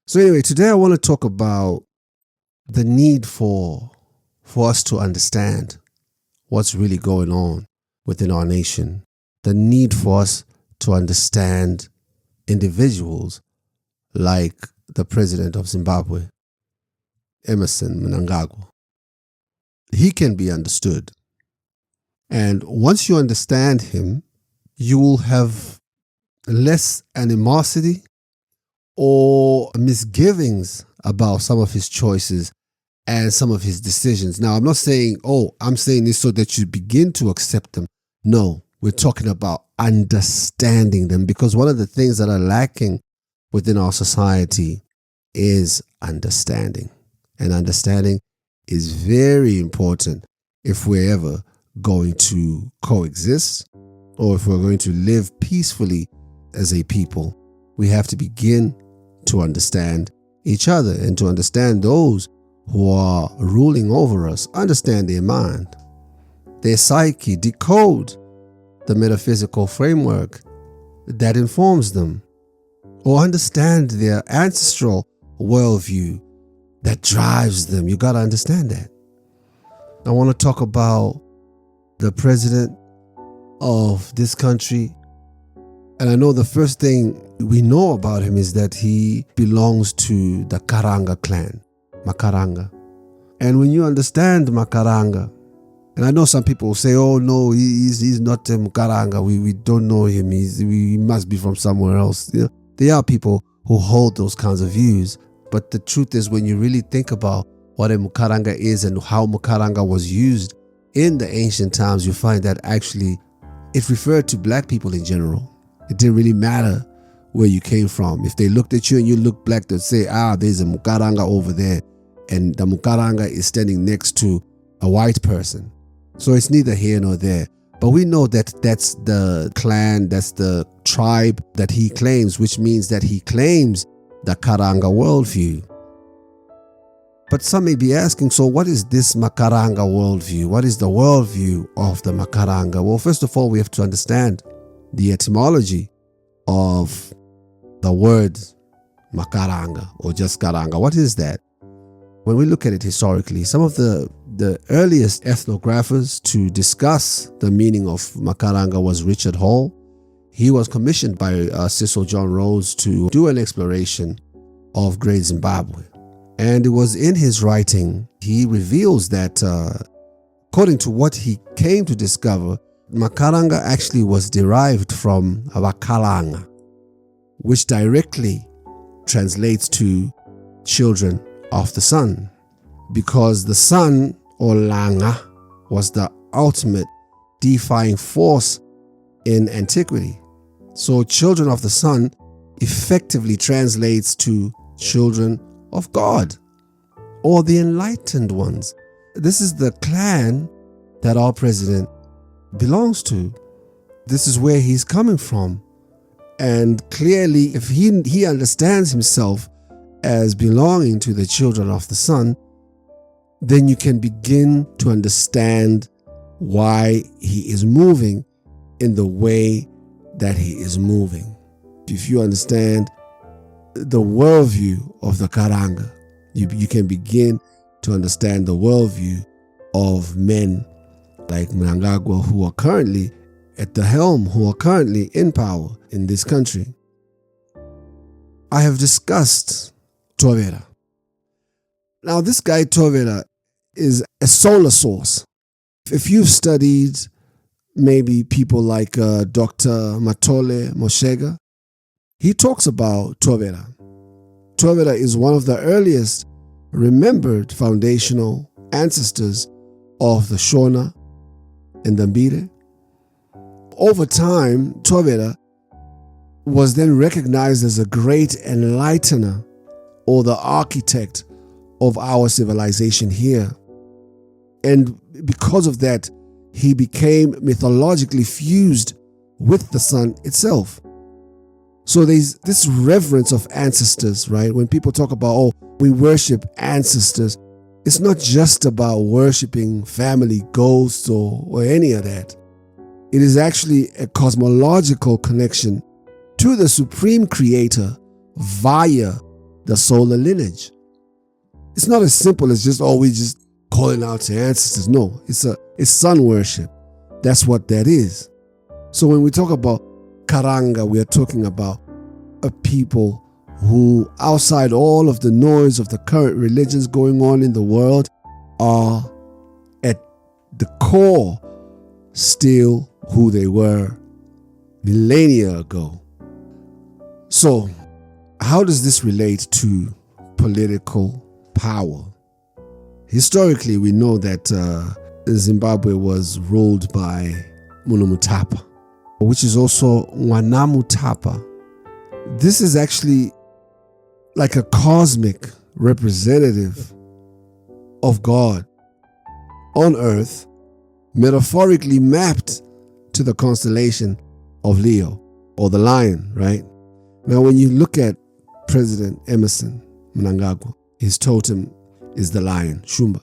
So anyway, today I want to talk about the need for us to understand what's really going on within our nation. The need for us to understand individuals like the president of Zimbabwe, Emerson Mnangagwa. He can be understood. And once you understand him, you will have less animosity or misgivings about some of his choices and some of his decisions. Now, I'm not saying, I'm saying this so that you begin to accept them. No, we're talking about understanding them, because one of the things that are lacking within our society is understanding. And understanding is very important if we're ever going to coexist or if we're going to live peacefully as a people. We have to begin to understand each other and to understand those who are ruling over us, understand their mind, their psyche, decode the metaphysical framework that informs them, or understand their ancestral worldview that drives them. You got to understand that. I want to talk about the president of this country. And I know the first thing we know about him is that he belongs to the Makaranga clan, Makaranga. And when you understand Makaranga, and I know some people will say, oh no, he's not a Makaranga, we don't know him, he must be from somewhere else. You know, there are people who hold those kinds of views, but the truth is, when you really think about what a Makaranga is and how Makaranga was used in the ancient times, you find that actually it referred to black people in general. It didn't really matter where you came from. If they looked at you and you looked black, they'd say, there's a Makaranga over there, and the Makaranga is standing next to a white person. So it's neither here nor there. But we know that that's the clan, that's the tribe that he claims, which means that he claims the Karanga worldview. But some may be asking, so what is this Makaranga worldview? What is the worldview of the Makaranga? Well, first of all, we have to understand the etymology of the word Makaranga or just Karanga. What is that? When we look at it historically, some of the earliest ethnographers to discuss the meaning of Makaranga was Richard Hall. He was commissioned by Cecil John Rhodes to do an exploration of Great Zimbabwe. And it was in his writing, he reveals that according to what he came to discover, Makaranga actually was derived from Makaranga, which directly translates to children of the sun, because the sun, or Langa, was the ultimate defying force in antiquity. So children of the sun effectively translates to children of God, or the enlightened ones. This is the clan that our president belongs to. This is where he's coming from. And clearly, if he understands himself as belonging to the children of the sun, then you can begin to understand why he is moving in the way that he is moving. If you understand the worldview of the Karanga, you can begin to understand the worldview of men like Mnangagwa, who are currently at the helm, who are currently in power in this country. I have discussed Thovera. Now, this guy Thovera is a solar source. If you've studied maybe people like Dr. Matole Moshega, he talks about Thovera. Thovera is one of the earliest remembered foundational ancestors of the Shona and the Mbire. Over time, Thovera was then recognized as a great enlightener, or the architect of our civilization here. And because of that, he became mythologically fused with the sun itself. So there's this reverence of ancestors, right? When people talk about, we worship ancestors, it's not just about worshiping family ghosts or any of that. It is actually a cosmological connection to the supreme creator via the solar lineage. It's not as simple as just always just calling out to ancestors. No, it's sun worship. That's what that is. So when we talk about Karanga, we are talking about a people who, outside all of the noise of the current religions going on in the world, are at the core still who they were millennia ago. So how does this relate to political power? Historically, we know that Zimbabwe was ruled by Munhumutapa, which is also Mwanamu Tapa. This is actually like a cosmic representative of God on earth, metaphorically mapped to the constellation of Leo, or the lion, right? Now, when you look at President Emerson Mnangagwa, his totem is the lion, Shumba.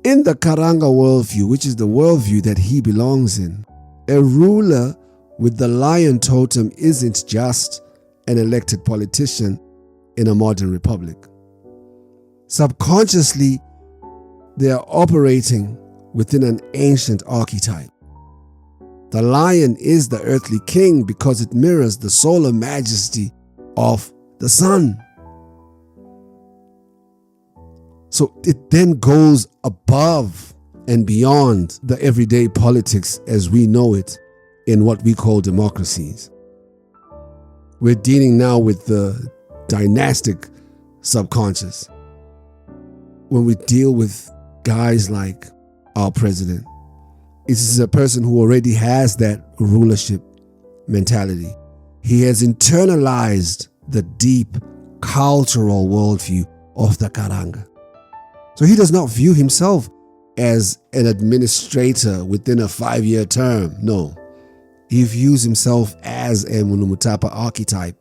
In the Karanga worldview, which is the worldview that he belongs in, a ruler with the lion totem isn't just an elected politician in a modern republic. Subconsciously, they are operating within an ancient archetype. The lion is the earthly king because it mirrors the solar majesty of the sun. So it then goes above and beyond the everyday politics as we know it in what we call democracies. We're dealing now with the dynastic subconscious. When we deal with guys like our president, it is a person who already has that rulership mentality. He has internalized the deep cultural worldview of the Karanga. So he does not view himself as an administrator within a 5-year term. No, he views himself as a Munhumutapa archetype,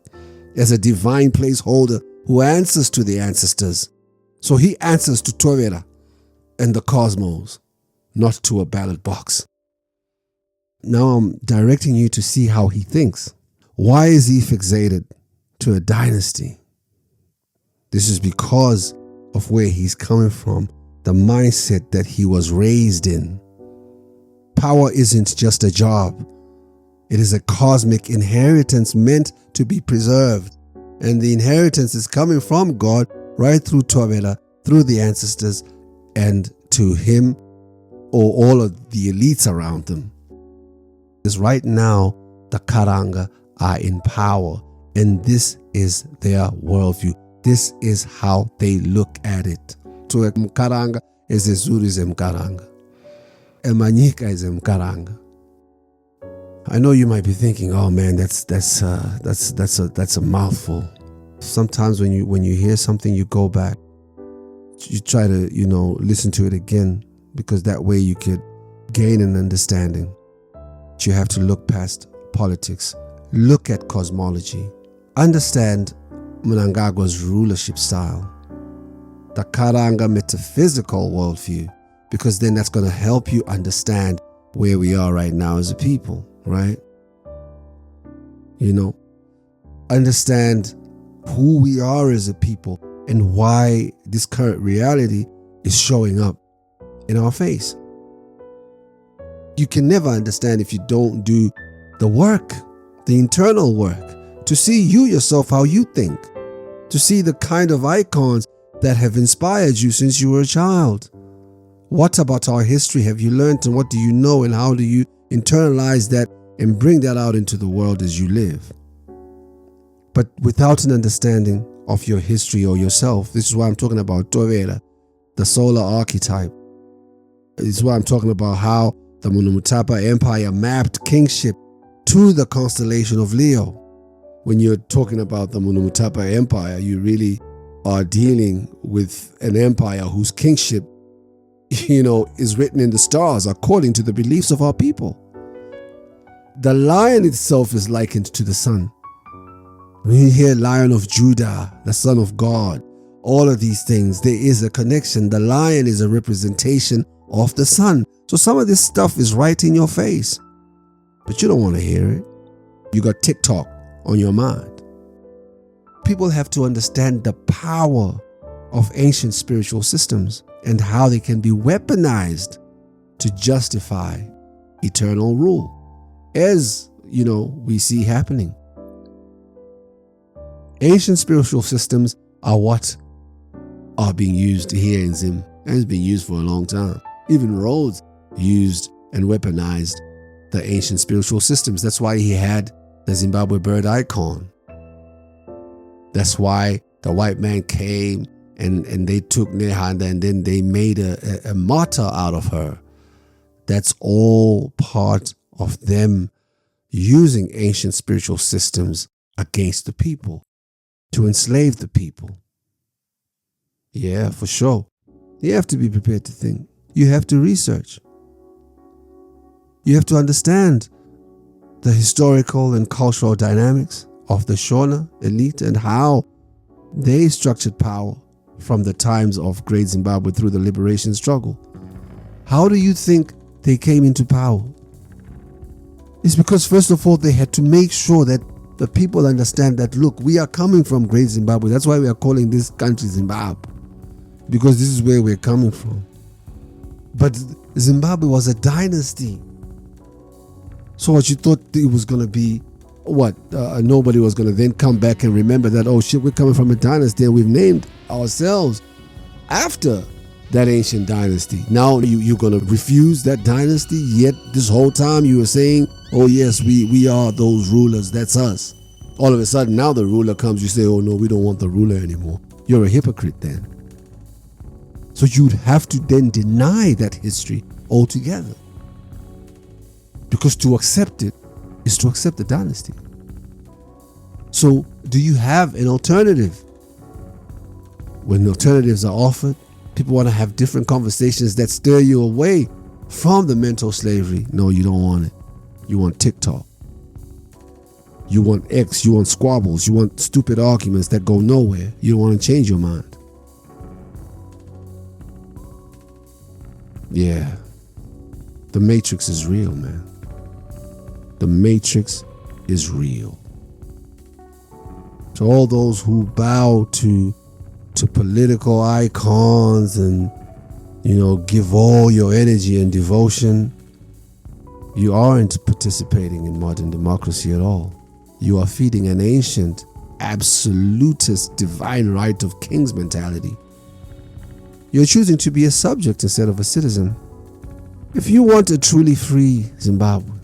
as a divine placeholder who answers to the ancestors. So he answers to Tovera and the cosmos, not to a ballot box. Now I'm directing you to see how he thinks. Why is he fixated to a dynasty? This is because of where he's coming from, the mindset that he was raised in. Power isn't just a job. It is a cosmic inheritance meant to be preserved. And the inheritance is coming from God right through Tovela, through the ancestors, and to him or all of the elites around them. Because right now, the Karanga are in power, and this is their worldview. This is how they look at it. To a Makaranga is a Zulu is a Makaranga. A Manyika is a Makaranga. I know you might be thinking, oh man, that's a mouthful. Sometimes when you hear something, you go back, you try to listen to it again, because that way you could gain an understanding. You have to look past politics, look at cosmology, understand Mnangagwa's rulership style, the Karanga metaphysical worldview, because then that's going to help you understand where we are right now as a people, right? Understand who we are as a people and why this current reality is showing up in our face. You can never understand if you don't do the work, the internal work, to see you yourself how you think, to see the kind of icons that have inspired you since you were a child. What about our history have you learned, and what do you know, and how do you internalize that and bring that out into the world as you live? But without an understanding of your history or yourself, this is why I'm talking about Tovera, the solar archetype. This is why I'm talking about how the Munhumutapa Empire mapped kingship to the constellation of Leo. When you're talking about the Munhumutapa Empire, you really are dealing with an empire whose kingship, is written in the stars according to the beliefs of our people. The lion itself is likened to the sun. When you hear Lion of Judah, the Son of God, all of these things, there is a connection. The lion is a representation of the sun. So some of this stuff is right in your face, but you don't want to hear it. You got TikTok on your mind. people have to understand the power of ancient spiritual systems and how they can be weaponized to justify eternal rule, as we see happening. Ancient spiritual systems are what are being used here in Zim, and it's been used for a long time. Even Rhodes used and weaponized the ancient spiritual systems. That's why he had the Zimbabwe bird icon. That's why the white man came and they took Nehanda and then they made a martyr out of her. That's all part of them using ancient spiritual systems against the people, to enslave the people. Yeah, for sure. You have to be prepared to think. You have to research. You have to understand the historical and cultural dynamics of the Shona elite and how they structured power from the times of Great Zimbabwe through the liberation struggle. How do you think they came into power? It's because, first of all, they had to make sure that the people understand that, look, we are coming from Great Zimbabwe. That's why we are calling this country Zimbabwe, because this is where we're coming from. But Zimbabwe was a dynasty. So what you thought it was going to be, nobody was going to then come back and remember that, oh shit, we're coming from a dynasty and we've named ourselves after that ancient dynasty. Now you're going to refuse that dynasty, yet this whole time you were saying, oh yes, we are those rulers, that's us. All of a sudden now the ruler comes, you say, oh no, we don't want the ruler anymore. You're a hypocrite then. So you'd have to then deny that history altogether. Because to accept it is to accept the dynasty. So do you have an alternative? When alternatives are offered, people want to have different conversations that stir you away from the mental slavery. No, you don't want it. You want TikTok. You want X. You want squabbles. You want stupid arguments that go nowhere. You don't want to change your mind. Yeah. The matrix is real, man. The matrix is real. To all those who bow to political icons and, give all your energy and devotion, you aren't participating in modern democracy at all. You are feeding an ancient, absolutist, divine right of kings mentality. You're choosing to be a subject instead of a citizen. If you want a truly free Zimbabwe,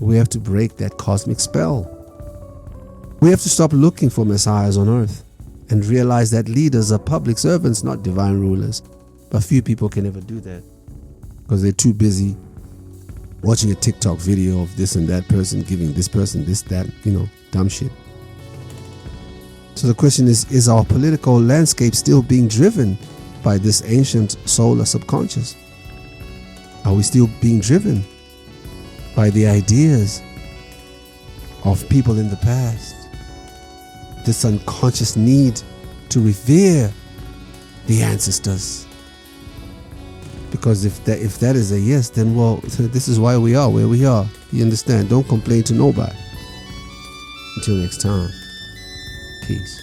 we have to break that cosmic spell. We have to stop looking for messiahs on earth and realize that leaders are public servants, not divine rulers. But few people can ever do that because they're too busy watching a TikTok video of this and that person giving this person this, that, dumb shit. So the question is our political landscape still being driven by this ancient solar subconscious? Are we still being driven by the ideas of people in the past? This unconscious need to revere the ancestors. Because if that is a yes, then this is why we are where we are. You understand? Don't complain to nobody. Until next time. Peace.